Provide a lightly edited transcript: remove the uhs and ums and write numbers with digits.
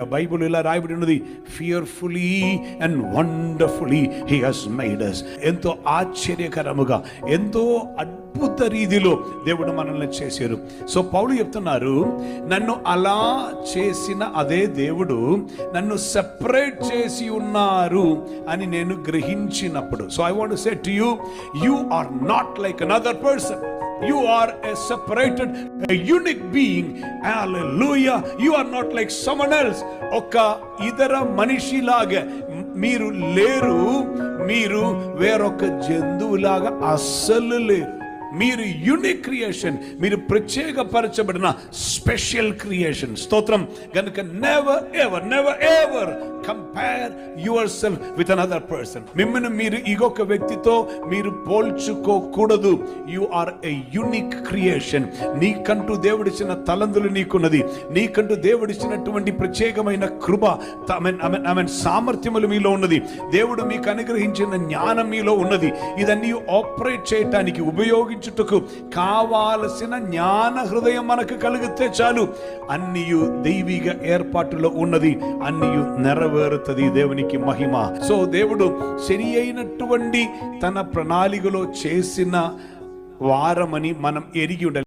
Bible ఇలా రాయబడి ఉన్నది, fearfully and wonderfully he has made us. ఎంతో ఆశ్చర్యకరముగా, ఎంతో అద్భుత రీతిలో దేవుడు మనల్ని చేశారు. సో పౌలు చెప్తున్నారు, నన్ను అలా చేసిన అదే దేవుడు నన్ను సెపరేట్ చేసి ఉన్నారు అని నేను గ్రహించినప్పుడు. So I want to say to you, you are not like another person. You are a separated, a unique being. Hallelujah. You are not like someone else. ఒక ఇతర మనిషిలాగా మీరు లేరు. మీరు వేరొక జంతువులాగా అస్సలు లేరు. మీరు యూనిక్ క్రియేషన్, మీరు ప్రత్యేకపరచబడిన స్పెషల్ క్రియేషన్. స్తోత్రం. గనుక never ever never ever compare yourself with another person. మిమ్మల్ని మీరు ఇంకొక వ్యక్తితో మీరు పోల్చుకోకూడదు. You are a unique creation. నీకంటూ దేవుడిచ్చిన తలంతులు నీకున్నది. నీకంటూ దేవుడిచ్చినటువంటి ప్రత్యేకమైన కృప, సామర్థ్యములు మీలో ఉన్నది. దేవుడు మీకు అనుగ్రహించిన జ్ఞానం మీలో ఉన్నది. ఇదన్నీ ఆపరేట్ చేయటానికి, ఉపయోగించుటకు కావాల్సిన జ్ఞాన హృదయం మనకు కలిగితే చాలు. అన్నియు దైవిక ఏర్పాటులో ఉన్నది, అన్నియు నెరవేరుతుంది. దేవునికి మహిమ. సో దేవుడు సరి అయినటువంటి తన ప్రణాళికలో చేసిన వారమని మనం ఎరిగి ఉండాలి.